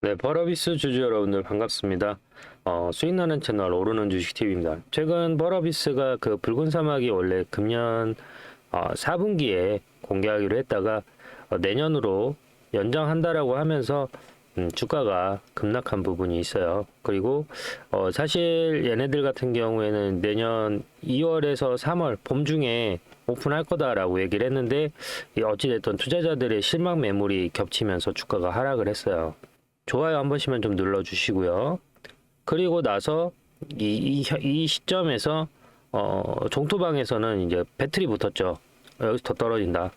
네, 버러비스 주주 여러분들 반갑습니다. 수익나는 채널 오르는 주식TV입니다. 최근 버러비스가 그 붉은 사막이 원래 금년 4분기에 공개하기로 했다가 내년으로 연장한다라고 하면서 주가가 급락한 부분이 있어요. 그리고 사실 얘네들 같은 경우에는 내년 2월에서 3월 봄 중에 오픈할 거다라고 얘기를 했는데 어찌됐든 투자자들의 실망 매물이 겹치면서 주가가 하락을 했어요. 좋아요 한 번씩만 좀 눌러주시고요. 그리고 나서 이 시점에서 종토방에서는 이제 배틀이 붙었죠. 여기서 더 떨어진다.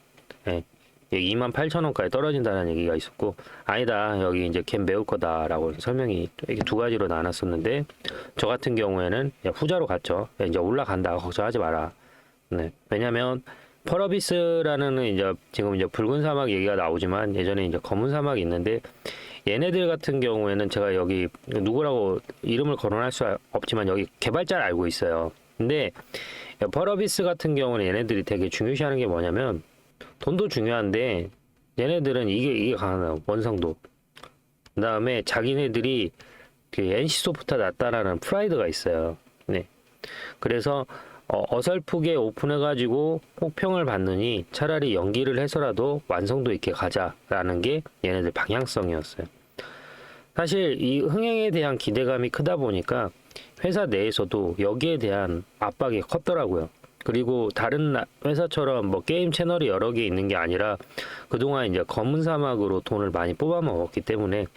예. 28,000원까지 떨어진다는 얘기가 있었고, 아니다, 여기 이제 갭 메울 거다라고 설명이 이렇게 두 가지로 나눴었는데, 저 같은 경우에는 후자로 갔죠. 이제 올라간다, 걱정하지 마라. 네. 왜냐면 퍼러비스라는 이제 지금 이제 붉은 사막 얘기가 나오지만 예전에 이제 검은 사막이 있는데, 얘네들 같은 경우에는 제가 여기 누구라고 이름을 거론할 수 없지만 여기 개발자를 알고 있어요. 근데 퍼러비스 같은 경우는 얘네들이 되게 중요시하는 게 뭐냐면 돈도 중요한데 얘네들은 이게 강하다. 원성도. 그다음에 자기네들이 그 NC소프트가 낫다라는 프라이드가 있어요. 네. 그래서 어설프게 오픈해가지고 혹평을 받느니 차라리 연기를 해서라도 완성도 있게 가자라는 게 얘네들 방향성이었어요. 사실 이 흥행에 대한 기대감이 크다 보니까 회사 내에서도 여기에 대한 압박이 컸더라고요. 그리고 다른 회사처럼 뭐 게임 채널이 여러 개 있는 게 아니라 그동안 이제 검은 사막으로 돈을 많이 뽑아 먹었기 때문에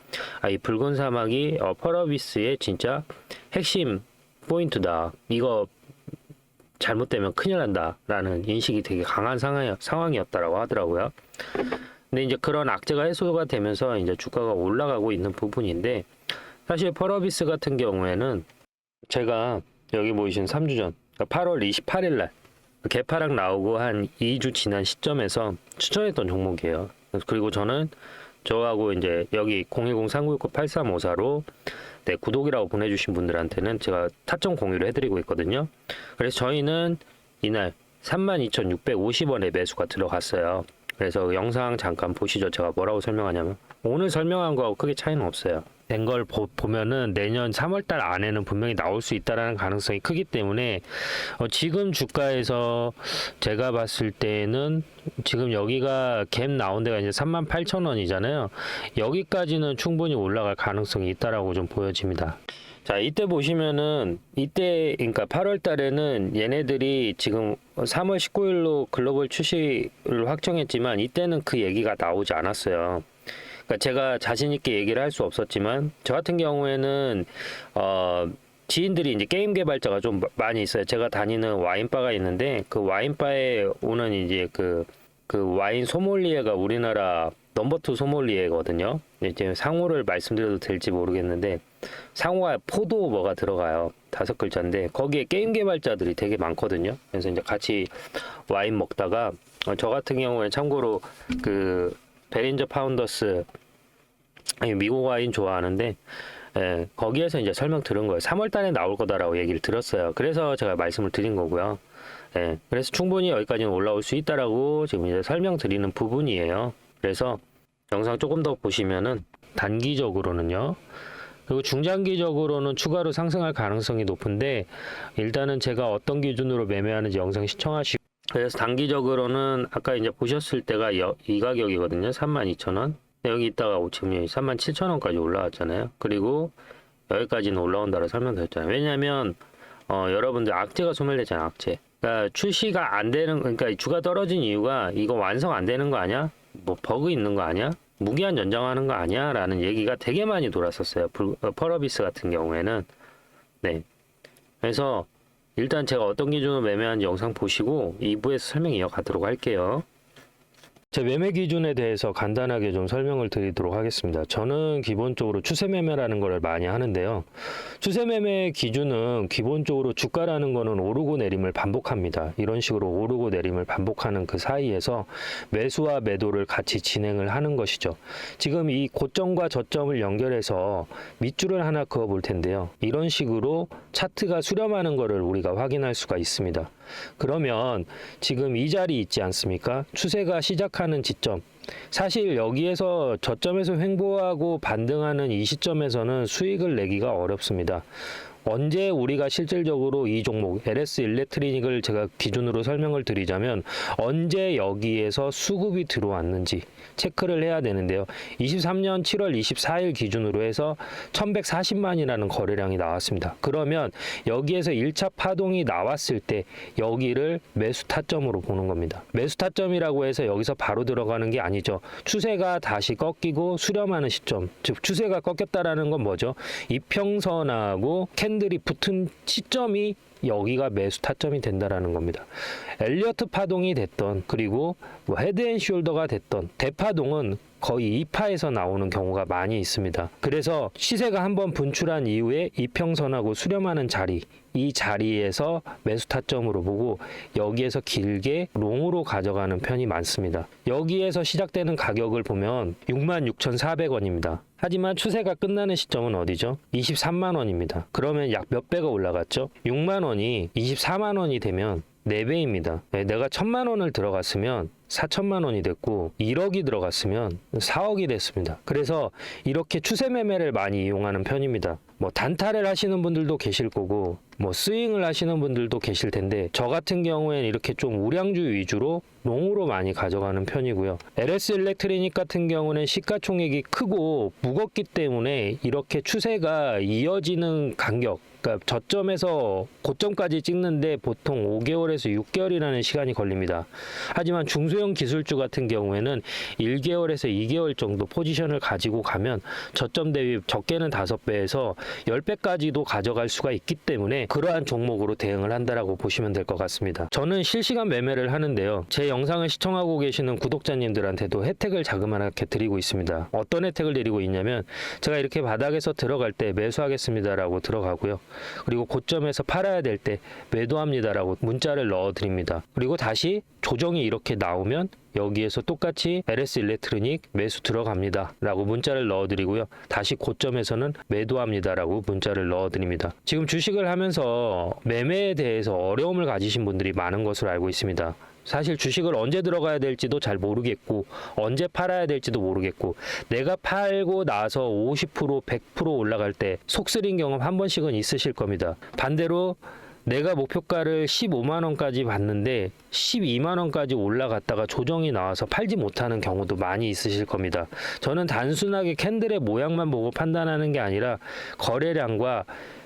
이 붉은 사막이 펄어비스의 진짜 핵심 포인트다. 이거 잘못되면 큰일 난다라는 인식이 되게 강한 상황이었다라고 하더라고요. 근데 이제 그런 악재가 해소가 되면서 이제 주가가 올라가고 있는 부분인데, 사실 펄어비스 같은 경우에는 제가 여기 보이신 3주 전, 그러니까 8월 28일 날 개파락 나오고 한 2주 지난 시점에서 추천했던 종목이에요. 그리고 저는 저하고 이제 여기 010-3969-8354로 네, 구독이라고 보내주신 분들한테는 제가 타점 공유를 해드리고 있거든요. 그래서 저희는 이날 32,650원에 매수가 들어갔어요. 그래서 영상 잠깐 보시죠. 제가 뭐라고 설명하냐면 오늘 설명한 거하고 크게 차이는 없어요. 된 걸 보면은 내년 3월달 안에는 분명히 나올 수 있다라는 가능성이 크기 때문에 지금 주가에서 제가 봤을 때는 지금 여기가 갭 나온 데가 이제 38,000원이잖아요. 여기까지는 충분히 올라갈 가능성이 있다라고 좀 보여집니다. 자, 이때 보시면은 이때 그러니까 8월 달에는 얘네들이 지금 3월 19일로 글로벌 출시를 확정했지만 이때는 그 얘기가 나오지 않았어요. 그러니까 제가 자신 있게 얘기를 할 수 없었지만 저 같은 경우에는 지인들이 이제 게임 개발자가 좀 많이 있어요. 제가 다니는 와인바가 있는데 그 와인바에 오는 이제 그 와인 소믈리에가 우리나라 넘버2 소믈리에거든요. 이제 상호를 말씀드려도 될지 모르겠는데 상호가 포도 뭐가 들어가요. 5글자인데 거기에 게임 개발자들이 되게 많거든요. 그래서 이제 같이 와인 먹다가 저 같은 경우에 참고로 그 베린저 파운더스 미국 와인 좋아하는데 거기에서 이제 설명 들은 거예요. 3월 달에 나올 거다라고 얘기를 들었어요. 그래서 제가 말씀을 드린 거고요. 그래서 충분히 여기까지는 올라올 수 있다라고 지금 이제 설명드리는 부분이에요. 그래서 영상 조금 더 보시면은 단기적으로는요. 그리고 중장기적으로는 추가로 상승할 가능성이 높은데 일단은 제가 어떤 기준으로 매매하는지 영상 시청하시고 그래서 단기적으로는 아까 이제 보셨을 때가 이 가격이거든요. 32,000원. 여기 있다가 지금 37,000원까지 올라왔잖아요. 그리고 여기까지는 올라온다고 설명드렸잖아요. 왜냐하면 여러분들 악재가 소멸되잖아요. 악재. 그러니까 출시가 안 되는, 그러니까 주가 떨어진 이유가 이거 완성 안 되는 거 아니야? 뭐 버그 있는 거 아니야? 무기한 연장하는 거 아니야? 라는 얘기가 되게 많이 돌았었어요. 펄어비스 같은 경우에는. 네. 그래서 일단 제가 어떤 기준으로 매매하는지 영상 보시고 2부에서 설명 이어가도록 할게요. 제 매매 기준에 대해서 간단하게 좀 설명을 드리도록 하겠습니다. 저는 기본적으로 추세 매매라는 걸 많이 하는데요. 추세 매매 기준은 기본적으로 주가라는 거는 오르고 내림을 반복합니다. 이런 식으로 오르고 내림을 반복하는 그 사이에서 매수와 매도를 같이 진행을 하는 것이죠. 지금 이 고점과 저점을 연결해서 밑줄을 하나 그어 볼 텐데요. 이런 식으로 차트가 수렴하는 것을 우리가 확인할 수가 있습니다. 그러면 지금 이 자리 있지 않습니까? 추세가 시작하는 지점, 사실 여기에서 저점에서 횡보하고 반등하는 이 시점에서는 수익을 내기가 어렵습니다. 언제 우리가 실질적으로 이 종목 LS 일렉트리닉을 제가 기준으로 설명을 드리자면 언제 여기에서 수급이 들어왔는지 체크를 해야 되는데요. 23년 7월 24일 기준으로 해서 1140만이라는 거래량이 나왔습니다. 그러면 여기에서 1차 파동이 나왔을 때 여기를 매수 타점으로 보는 겁니다. 매수 타점이라고 해서 여기서 바로 들어가는 게 아니죠. 추세가 다시 꺾이고 수렴하는 시점, 즉 추세가 꺾였다라는 건 뭐죠? 이평선하고 캔들이 붙은 시점이 여기가 매수 타점이 된다라는 겁니다. 엘리어트 파동이 됐던 그리고 뭐 헤드앤숄더가 됐던 대파동은 거의 2파에서 나오는 경우가 많이 있습니다. 그래서 시세가 한번 분출한 이후에 이평선하고 수렴하는 자리, 이 자리에서 매수 타점으로 보고 여기에서 길게 롱으로 가져가는 편이 많습니다. 여기에서 시작되는 가격을 보면 66,400원입니다. 하지만 추세가 끝나는 시점은 어디죠? 23만 원입니다. 그러면 약 몇 배가 올라갔죠? 6만 원이 24만 원이 되면 4배입니다. 내가 1,000만 원을 들어갔으면 4천만 원이 됐고 1억이 들어갔으면 4억이 됐습니다. 그래서 이렇게 추세 매매를 많이 이용하는 편입니다. 뭐 단타를 하시는 분들도 계실 거고 뭐 스윙을 하시는 분들도 계실 텐데 저 같은 경우에는 이렇게 좀 우량주 위주로 롱으로 많이 가져가는 편이고요. LS 일렉트리닉 같은 경우는 시가총액이 크고 무겁기 때문에 이렇게 추세가 이어지는 간격, 그러니까 저점에서 고점까지 찍는데 보통 5개월에서 6개월이라는 시간이 걸립니다. 하지만 중소형 기술주 같은 경우에는 1개월에서 2개월 정도 포지션을 가지고 가면 저점 대비 적게는 5배에서 10배까지도 가져갈 수가 있기 때문에 그러한 종목으로 대응을 한다라고 보시면 될 것 같습니다. 저는 실시간 매매를 하는데요. 제 영상을 시청하고 계시는 구독자님들한테도 혜택을 자그마하게 드리고 있습니다. 어떤 혜택을 드리고 있냐면 제가 이렇게 바닥에서 들어갈 때 매수하겠습니다라고 들어가고요. 그리고 고점에서 팔아야 될 때 매도합니다라고 문자를 넣어드립니다. 그리고 다시 조정이 이렇게 나오면 여기에서 똑같이 LS 일렉트로닉 매수 들어갑니다 라고 문자를 넣어드리고요. 다시 고점에서는 매도합니다 라고 문자를 넣어드립니다. 지금 주식을 하면서 매매에 대해서 어려움을 가지신 분들이 많은 것으로 알고 있습니다. 사실 주식을 언제 들어가야 될지도 잘 모르겠고 언제 팔아야 될지도 모르겠고 내가 팔고 나서 50% 100% 올라갈 때 속쓰린 경험 한 번씩은 있으실 겁니다. 반대로 내가 목표가를 15만 원까지 봤는데 12만 원까지 올라갔다가 조정이 나와서 팔지 못하는 경우도 많이 있으실 겁니다. 저는 단순하게 캔들의 모양만 보고 판단하는 게 아니라 거래량과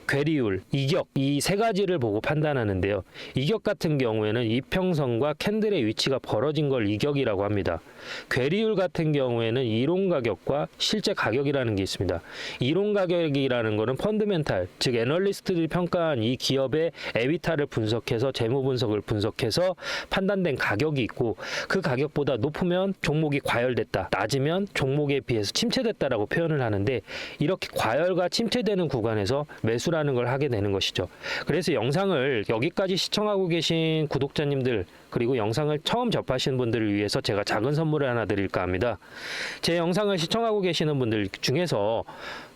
괴리율, 이격 이 세 가지를 보고 판단하는데요. 이격 같은 경우에는 이평선과 캔들의 위치가 벌어진 걸 이격이라고 합니다. 괴리율 같은 경우에는 이론 가격과 실제 가격이라는 게 있습니다. 이론 가격이라는 거는 펀드멘탈, 즉 애널리스트들이 평가한 이 기업의 에비타를 분석해서 재무 분석을 분석해서 판단된 가격이 있고 그 가격보다 높으면 종목이 과열됐다, 낮으면 종목에 비해서 침체됐다라고 표현을 하는데 이렇게 과열과 침체되는 구간에서 매수라는 걸 하게 되는 것이죠. 그래서 영상을 여기까지 시청하고 계신 구독자님들 그리고 영상을 처음 접하시는 분들을 위해서 제가 작은 선물을 하나 드릴까 합니다. 제 영상을 시청하고 계시는 분들 중에서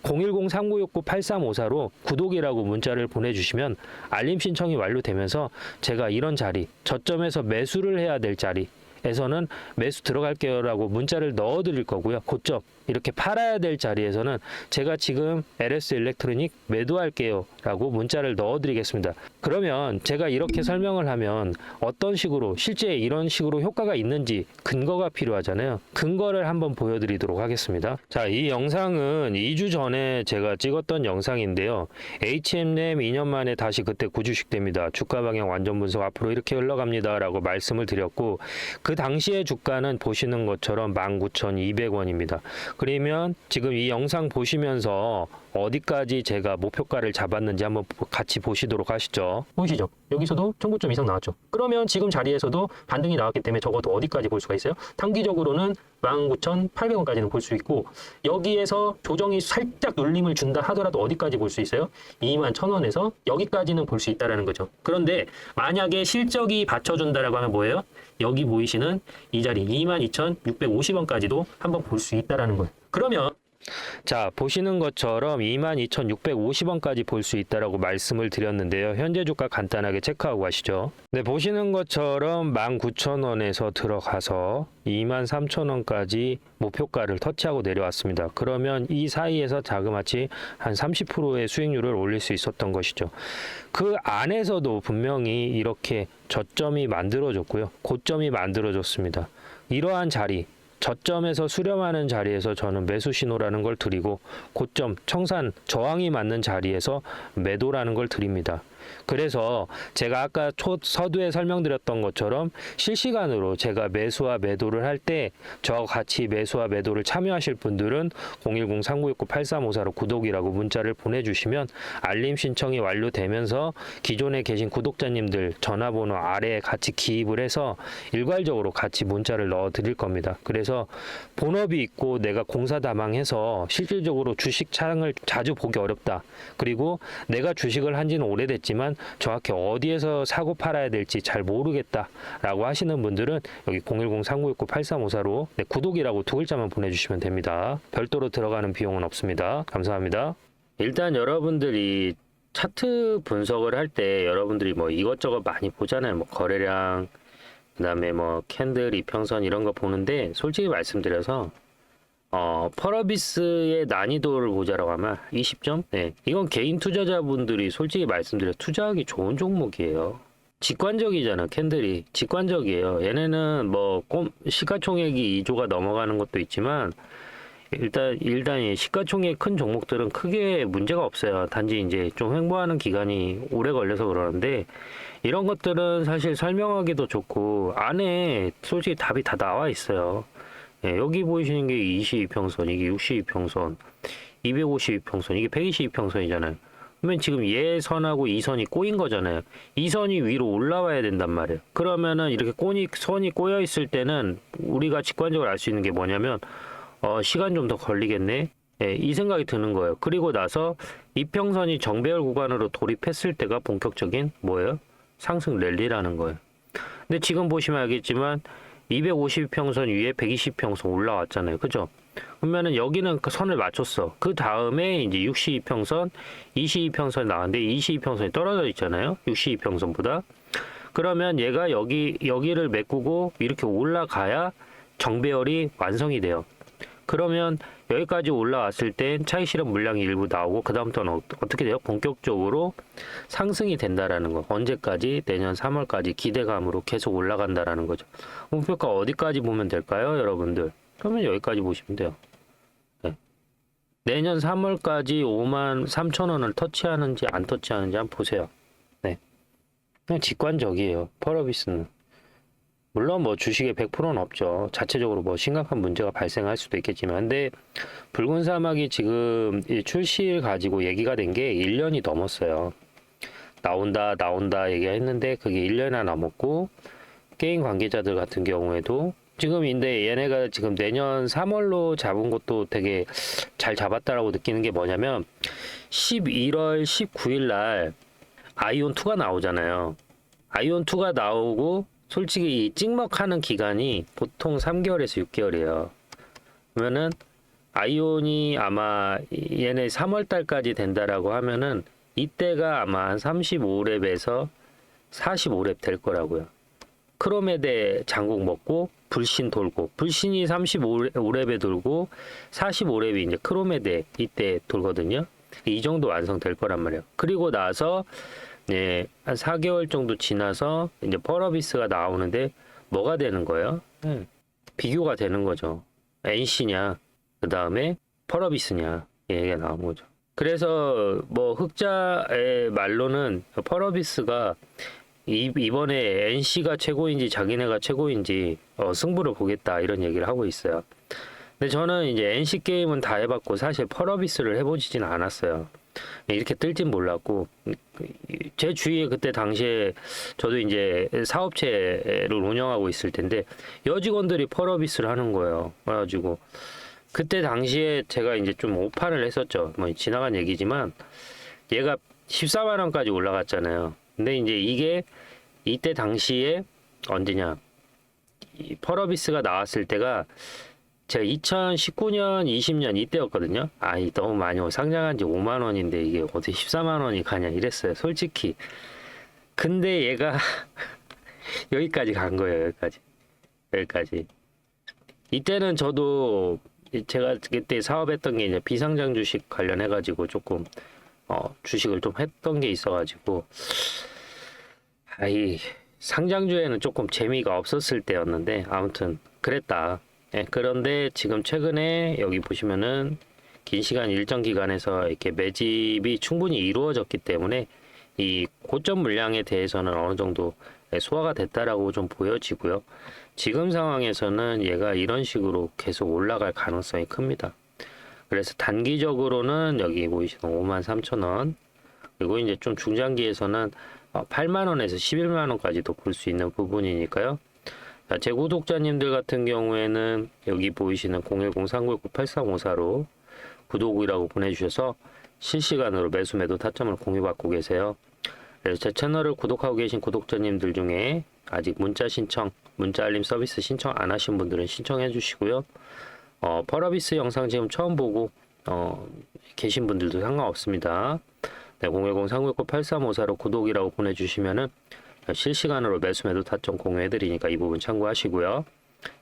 010-3969-8354로 구독이라고 문자를 보내주시면 알림 신청이 완료되면서 제가 이런 자리, 저점에서 매수를 해야 될 자리에서는 매수 들어갈게요 라고 문자를 넣어 드릴 거고요. 고점 이렇게 팔아야 될 자리에서는 제가 지금 LS 일렉트로닉 매도할게요 라고 문자를 넣어 드리겠습니다. 그러면 제가 이렇게 설명을 하면 어떤 식으로 실제 이런 식으로 효과가 있는지 근거가 필요하잖아요. 근거를 한번 보여드리도록 하겠습니다. 자, 이 영상은 2주 전에 제가 찍었던 영상인데요. HM램 2년 만에 다시 그때 구주식됩니다. 주가 방향 완전 분석 앞으로 이렇게 흘러갑니다 라고 말씀을 드렸고 그 당시의 주가는 보시는 것처럼 19,200원입니다. 그러면 지금 이 영상 보시면서 어디까지 제가 목표가를 잡았는지 한번 같이 보시도록 하시죠. 보이시죠? 여기서도 1,900점 이상 나왔죠. 그러면 지금 자리에서도 반등이 나왔기 때문에 적어도 어디까지 볼 수가 있어요? 단기적으로는 19,800원까지는 볼 수 있고 여기에서 조정이 살짝 눌림을 준다 하더라도 어디까지 볼 수 있어요? 21,000원에서 여기까지는 볼 수 있다는 거죠. 그런데 만약에 실적이 받쳐준다라고 하면 뭐예요? 여기 보이시는 이 자리 22,650원까지도 한번 볼 수 있다는 거예요. 그러면 자, 보시는 것처럼 22,650원까지 볼 수 있다라고 말씀을 드렸는데요. 현재 주가 간단하게 체크하고 가시죠. 네, 보시는 것처럼 19,000원에서 들어가서 23,000원까지 목표가를 터치하고 내려왔습니다. 그러면 이 사이에서 자그마치 한 30%의 수익률을 올릴 수 있었던 것이죠. 그 안에서도 분명히 이렇게 저점이 만들어졌고요. 고점이 만들어졌습니다. 이러한 자리, 저점에서 수렴하는 자리에서 저는 매수 신호라는 걸 드리고, 고점, 청산, 저항이 맞는 자리에서 매도라는 걸 드립니다. 그래서 제가 아까 서두에 설명드렸던 것처럼 실시간으로 제가 매수와 매도를 할 때 저와 같이 매수와 매도를 참여하실 분들은 010-3969-8354로 구독이라고 문자를 보내주시면 알림 신청이 완료되면서 기존에 계신 구독자님들 전화번호 아래에 같이 기입을 해서 일괄적으로 같이 문자를 넣어 드릴 겁니다. 그래서 본업이 있고 내가 공사다망해서 실질적으로 주식 창을 자주 보기 어렵다. 그리고 내가 주식을 한 지는 오래됐지만 정확히 어디에서 사고 팔아야 될지 잘 모르겠다라고 하시는 분들은 여기 010-3969-8354로 구독이라고 두 글자만 보내주시면 됩니다. 별도로 들어가는 비용은 없습니다. 감사합니다. 일단 여러분들이 차트 분석을 할 때 여러분들이 뭐 이것저것 많이 보잖아요. 뭐 거래량, 그다음에 뭐 캔들, 이평선 이런 거 보는데 솔직히 말씀드려서 펄어비스의 난이도를 보자라고 하면 20점? 네. 이건 개인 투자자분들이 솔직히 말씀드려 투자하기 좋은 종목이에요. 직관적이잖아, 캔들이. 직관적이에요. 얘네는 뭐 시가총액이 2조가 넘어가는 것도 있지만 일단 이 시가총액 큰 종목들은 크게 문제가 없어요. 단지 이제 좀 횡보하는 기간이 오래 걸려서 그러는데 이런 것들은 사실 설명하기도 좋고 안에 솔직히 답이 다 나와 있어요. 예, 여기 보이시는 게 22평선, 이게 62평선, 252평선, 이게 122평선이잖아요. 그러면 지금 얘 선하고 이 선이 꼬인 거잖아요. 이 선이 위로 올라와야 된단 말이에요. 그러면은 이렇게 선이 꼬여 있을 때는 우리가 직관적으로 알 수 있는 게 뭐냐면 시간 좀 더 걸리겠네. 예, 이 생각이 드는 거예요. 그리고 나서 이평선이 정배열 구간으로 돌입했을 때가 본격적인 뭐예요? 상승 랠리라는 거예요. 근데 지금 보시면 알겠지만 250평선 위에 120평선 올라왔잖아요. 그죠? 그러면은 여기는 그 선을 맞췄어. 그 다음에 이제 62평선, 22평선이 나왔는데 22평선이 떨어져 있잖아요. 62평선보다. 그러면 얘가 여기를 메꾸고 이렇게 올라가야 정배열이 완성이 돼요. 그러면 여기까지 올라왔을 땐 차익 실현 물량이 일부 나오고 그다음부터는 어떻게 돼요? 본격적으로 상승이 된다라는 거. 언제까지? 내년 3월까지 기대감으로 계속 올라간다라는 거죠. 목표가 어디까지 보면 될까요, 여러분들? 그러면 여기까지 보시면 돼요. 네. 내년 3월까지 53,000원을 터치하는지 안 터치하는지 한번 보세요. 네. 그냥 직관적이에요. 펄어비스는. 물론 뭐 주식에 100%는 없죠. 자체적으로 뭐 심각한 문제가 발생할 수도 있겠지만, 근데 붉은 사막이 지금 출시를 가지고 얘기가 된 게 1년이 넘었어요. 나온다 얘기했는데 그게 1년이나 넘었고, 게임 관계자들 같은 경우에도 지금인데 얘네가 지금 내년 3월로 잡은 것도 되게 잘 잡았다라고 느끼는 게 뭐냐면 11월 19일 날 아이온2가 나오잖아요. 아이온2가 나오고 솔직히 이 찍먹하는 기간이 보통 3개월에서 6개월이에요. 그러면은 아이온이 아마 얘네 3월 달까지 된다라고 하면은 이때가 아마 한 35랩에서 45랩 될 거라고요. 크로메데 장국 먹고 불신 돌고, 불신이 35랩에 돌고 45랩이 이제 크로메데 이때 돌거든요. 이 정도 완성될 거란 말이에요. 그리고 나서 네, 한 4개월 정도 지나서 이제 펄어비스가 나오는데 뭐가 되는 거예요? 비교가 되는 거죠. NC냐, 그 다음에 펄어비스냐, 얘기가 나온 거죠. 그래서 뭐 흑자의 말로는 펄어비스가 이번에 NC가 최고인지 자기네가 최고인지 승부를 보겠다 이런 얘기를 하고 있어요. 근데 저는 이제 NC 게임은 다 해봤고 사실 펄어비스를 해보지진 않았어요. 이렇게 뜰진 몰랐고, 제 주위에 그때 당시에 저도 이제 사업체를 운영하고 있을 텐데 여직원들이 펄어비스를 하는 거예요. 그래가지고 그때 당시에 제가 이제 좀 오판을 했었죠. 뭐 지나간 얘기지만 얘가 14만 원까지 올라갔잖아요. 근데 이제 이게 이때 당시에 언제냐, 이 펄어비스가 나왔을 때가 제가 2019년, 20년 이때였거든요. 아이 너무 많이 상장한 지 5만 원인데 이게 어떻게 14만 원이 가냐 이랬어요. 솔직히. 근데 얘가 여기까지 간 거예요. 여기까지. 이때는 저도 제가 그때 사업했던 게 이제 비상장 주식 관련해 가지고 조금 주식을 좀 했던 게 있어 가지고 이 상장주에는 조금 재미가 없었을 때였는데 아무튼 그랬다. 예, 그런데 지금 최근에 여기 보시면은 긴 시간 일정 기간에서 이렇게 매집이 충분히 이루어졌기 때문에 이 고점 물량에 대해서는 어느 정도 소화가 됐다라고 좀 보여지고요. 지금 상황에서는 얘가 이런 식으로 계속 올라갈 가능성이 큽니다. 그래서 단기적으로는 여기 보이시는 53,000원 그리고 이제 좀 중장기에서는 8만 원에서 11만 원까지도 볼 수 있는 부분이니까요. 자, 제 구독자님들 같은 경우에는 여기 보이시는 010-399-8354로 구독이라고 보내주셔서 실시간으로 매수 매도 타점을 공유받고 계세요. 그래서 제 채널을 구독하고 계신 구독자님들 중에 아직 문자 신청, 문자 알림 서비스 신청 안 하신 분들은 신청해 주시고요. 펄어비스 영상 지금 처음 보고 계신 분들도 상관없습니다. 네, 010-399-8354로 구독이라고 보내주시면은 실시간으로 매수 매도 타점 공유해드리니까 이 부분 참고하시고요.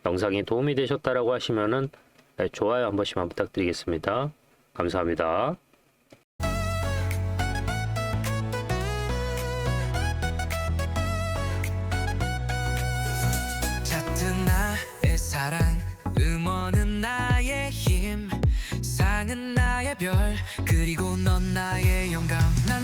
영상이 도움이 되셨다라고 하시면은 네, 좋아요 한 번씩만 부탁드리겠습니다. 감사합니다. 짙은 나의 사랑 음원은 나의 힘 상은 나의 별 그리고 넌 나의 영감 난